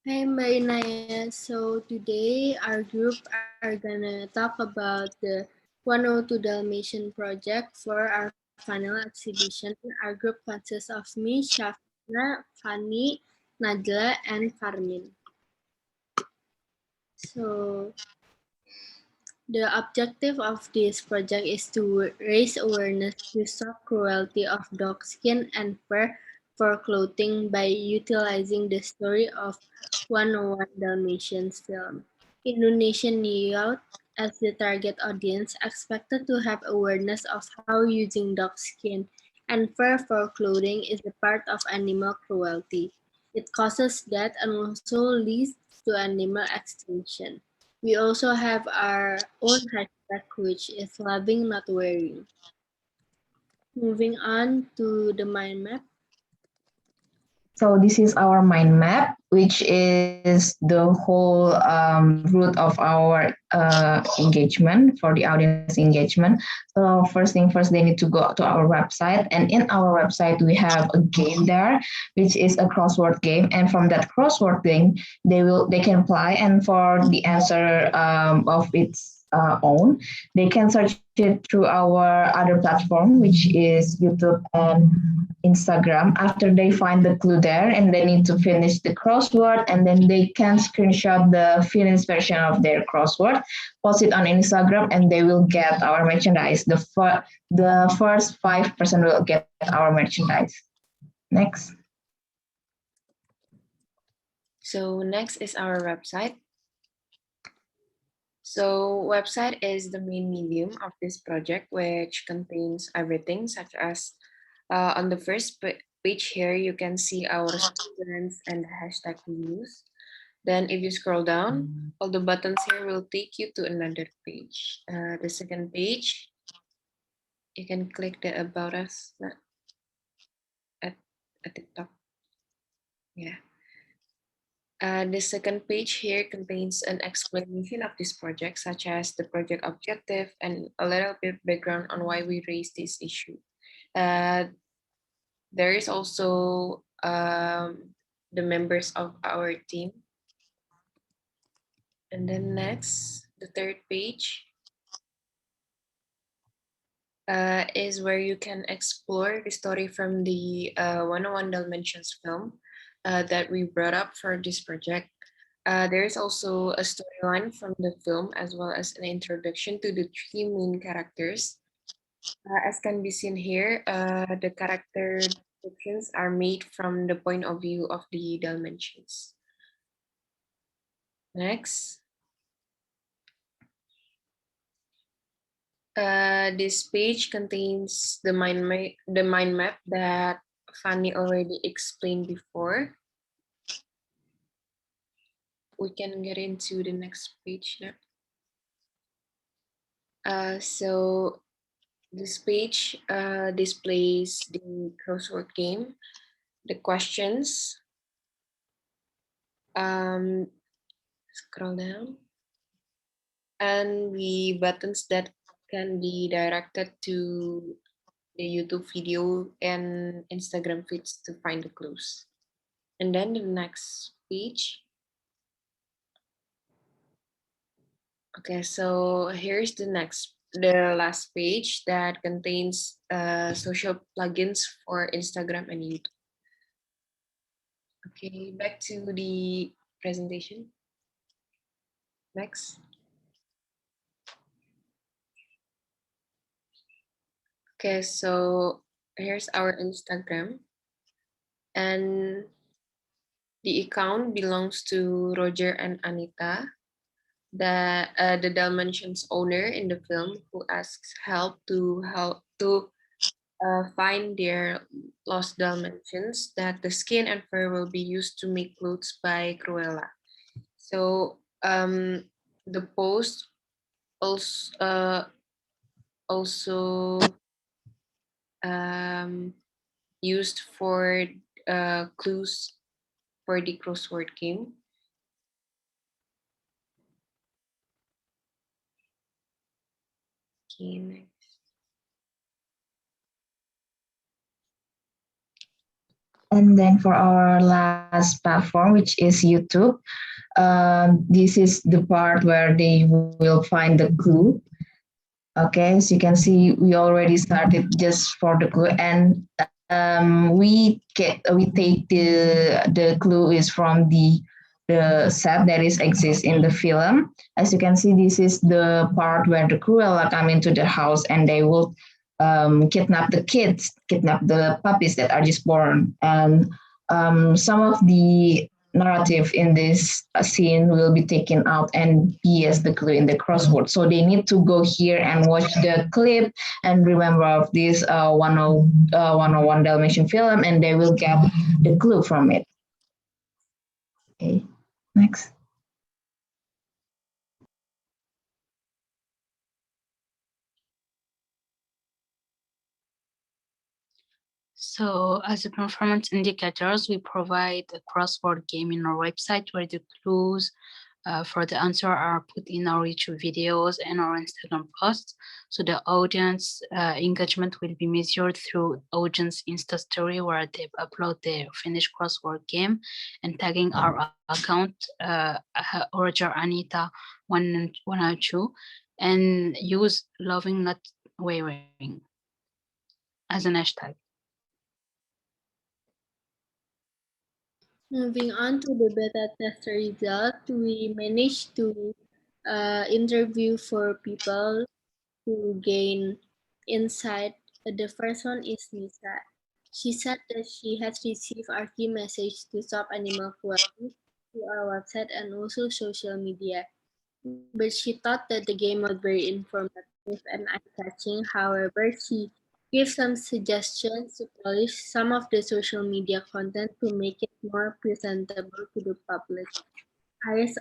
Hi Marinaya. So today our group are gonna talk about the 102 Dalmatian project for our final exhibition. Our group consists of me, Shafna, Fani, Najla, and Farmin. So the objective of this project is to raise awareness to stop cruelty of dog skin and fur for clothing by utilizing the story of 101 Dalmatians film. Indonesian youth as the target audience expected to have awareness of how using dog skin and fur for clothing is a part of animal cruelty. It causes death and also leads to animal extinction. We also have our own hashtag, which is loving not wearing. Moving on to the mind map. So this is our mind map, which is the whole root of our engagement for the audience engagement. So first thing first, they need to go to our website, and in our website we have a game there, which is a crossword game. And from that crossword game, they can apply, and for the answer of its own, they can search it through our other platform, which is YouTube and Instagram. After they find the clue there and they need to finish the crossword, and then they can screenshot the finished version of their crossword, post it on Instagram, and they will get our merchandise. The first 5% will get our merchandise. Next. So next is our website. So website is the main medium of this project, which contains everything such as on the first page here, you can see our students and the hashtag we use. Then if you scroll down, all the buttons here will take you to another page. The second page, you can click the About Us at, at the top. Yeah. The second page here contains an explanation of this project, such as the project objective and a little bit background on why we raised this issue. Uh, there is also the members of our team. And then next, the third page is where you can explore the story from the 101 Dalmatians film that we brought up for this project. There is also a storyline from the film as well as an introduction to the three main characters. As can be seen here, the character descriptions are made from the point of view of the Dalmatians. Next. This page contains the mind map that Fanny already explained before. We can get into the next page now. So this page displays the crossword game, the questions. Scroll down, and the buttons that can be directed to the YouTube video and Instagram feeds to find the clues. And then the next page. Okay, so here's the last page that contains social plugins for Instagram and YouTube. Okay, back to the presentation. Next. Okay, so here's our Instagram, and the account belongs to Roger and Anita, the Dalmatians owner in the film, who asks help to find their lost Dalmatians, that the skin and fur will be used to make clothes by Cruella. So the post also um, used for clues for the crossword game. Okay, next. And then for our last platform, which is YouTube, this is the part where they will find the clue. Okay, as you can see, we already started just for the clue, and we take the clue is from the set that is exists in the film. As you can see, this is the part where the Cruella come into the house and they will kidnap the kids, kidnap the puppies that are just born, and some of the narrative in this scene will be taken out and be as the clue in the crossword. So they need to go here and watch the clip and remember of this 101 Dalmatian film, and they will get the clue from it. Okay, next. So as a performance indicators, we provide a crossword game in our website where the clues for the answer are put in our YouTube videos and our Instagram posts. So the audience engagement will be measured through audience Insta story where they upload their finished crossword game and tagging our account, Roger Anita 102, and use loving not wavering as an hashtag. Moving on to the beta test result, we managed to interview 4 people to gain insight. The first one is Nisa. She said that she has received our key message to stop animal cruelty through our website and also social media. But she thought that the game was very informative and eye-catching. However, she gave some suggestions to polish some of the social media content to make it more presentable to the public. I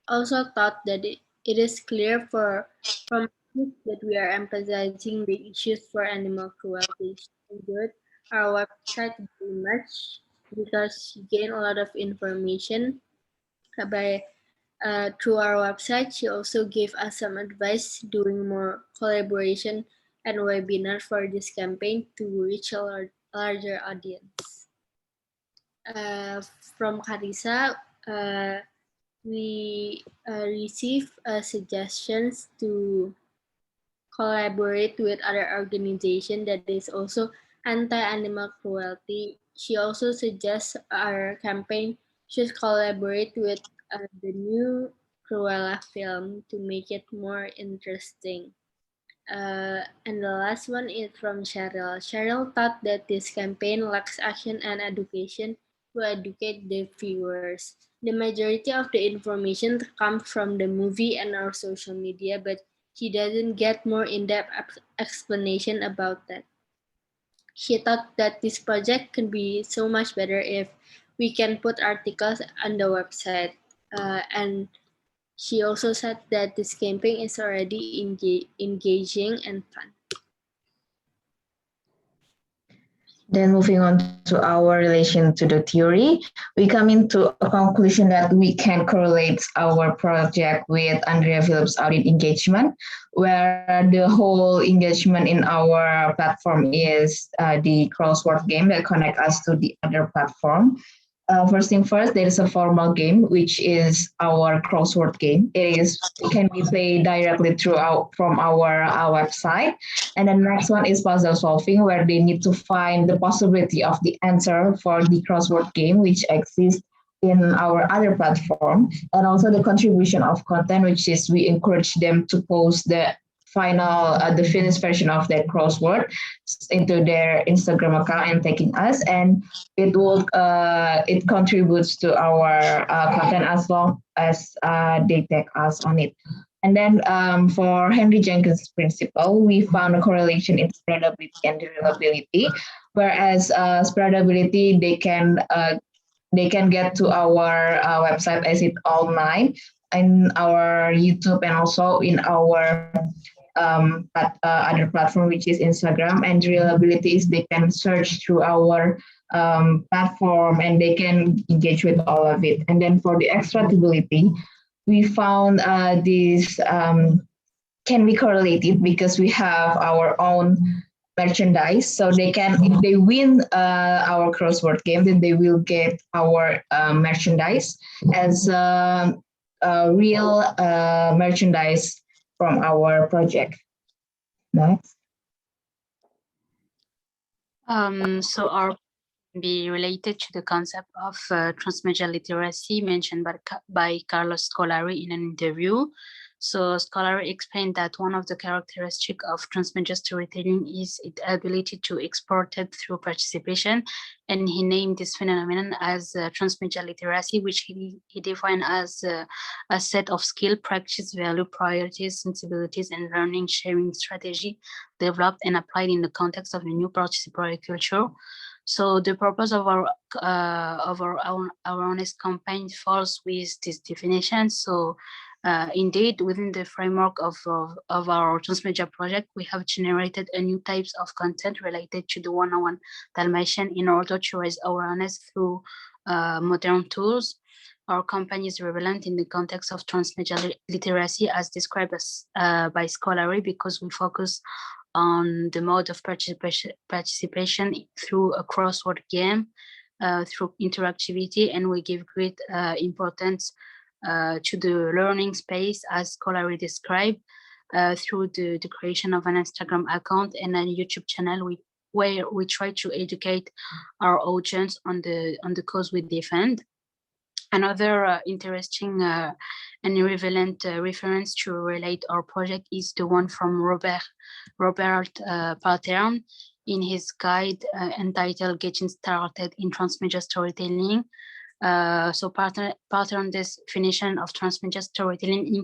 also thought that it is clear from it that we are emphasizing the issues for animal cruelty. She enjoyed our website very much because she gained a lot of information by through our website. She also gave us some advice doing more collaboration and webinar for this campaign to reach a larger audience. From Carissa, we receive suggestions to collaborate with other organization that is also anti-animal cruelty. She also suggests our campaign should collaborate with the new Cruella film to make it more interesting. And the last one is from Cheryl. Cheryl thought that this campaign lacks action and education to educate the viewers. The majority of the information comes from the movie and our social media, but she doesn't get more in-depth explanation about that. She thought that this project could be so much better if we can put articles on the website. And she also said that this campaign is already engaging and fun. Then moving on to our relation to the theory, we come into a conclusion that we can correlate our project with Andrea Phillips' audit engagement, where the whole engagement in our platform is the crossword game that connect us to the other platform. First thing first, there is a formal game, which is our crossword game. It can be played directly from our website. And the next one is puzzle solving, where they need to find the possibility of the answer for the crossword game, which exists in our other platform. And also the contribution of content, which is we encourage them to post the finished version of that crossword into their Instagram account and tagging us, and it contributes to our content as long as they tag us on it. And then for Henry Jenkins' principle, we found a correlation in spreadability and reliability. Whereas spreadability, they can get to our website as it online in our YouTube and also in our other platform, which is Instagram. And reliability is they can search through our platform and they can engage with all of it. And then for the extractability, we found this can be correlated because we have our own merchandise. So they can, if they win our crossword game, then they will get our merchandise as real merchandise from our project. Next. So our be related to the concept of transmedia literacy mentioned by Carlos Scolari in an interview. So Scolari explained that one of the characteristics of transmedia storytelling is its ability to export it through participation, and he named this phenomenon as transmedia literacy, which he defined as a set of skill, practice, value, priorities, sensibilities, and learning sharing strategy developed and applied in the context of a new participatory culture. So the purpose of our awareness campaign falls with this definition. So indeed, within the framework of our transmedia project, we have generated a new types of content related to the one-on-one Dalmatian in order to raise awareness through modern tools. Our campaign is relevant in the context of transmedia literacy as described as, by Scolari, because we focus on the mode of participation through a crossword game, through interactivity, and we give great importance to the learning space, as Scolari described, through the creation of an Instagram account and a YouTube channel where we try to educate our audience on the cause we defend. Another interesting and relevant reference to relate our project is the one from Robert Pattern in his guide entitled Getting Started in Transmedia Storytelling. So Pattern's definition of transmedia storytelling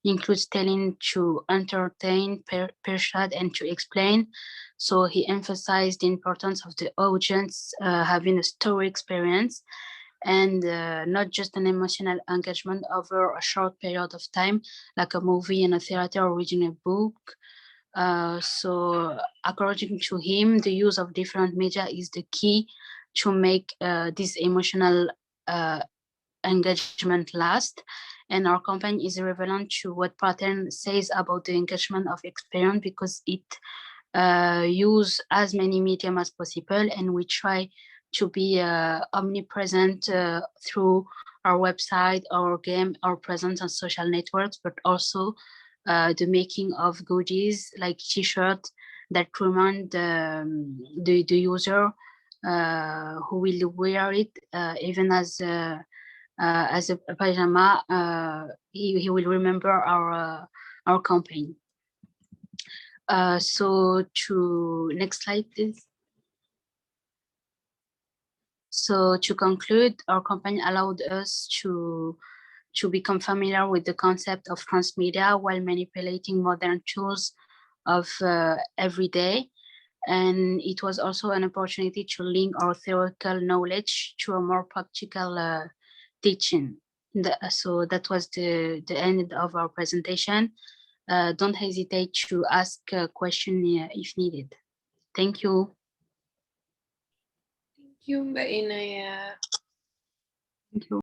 includes telling to entertain, persuade, and to explain. So he emphasized the importance of the audience having a story experience, and not just an emotional engagement over a short period of time, like a movie in a theater or reading a book. So according to him, the use of different media is the key to make this emotional engagement last. And our campaign is relevant to what Pattern says about the engagement of experience, because it use as many medium as possible, and we try to be omnipresent through our website, our game, our presence on social networks, but also the making of goodies like t-shirt that remind the user who will wear it, even as a pajama, he will remember our campaign. So to next slide, please. So to conclude, our campaign allowed us to become familiar with the concept of transmedia while manipulating modern tools of every day. And it was also an opportunity to link our theoretical knowledge to a more practical teaching. So that was the end of our presentation. Don't hesitate to ask a question if needed. Thank you. Thank you, Mbak Inaya. Thank you.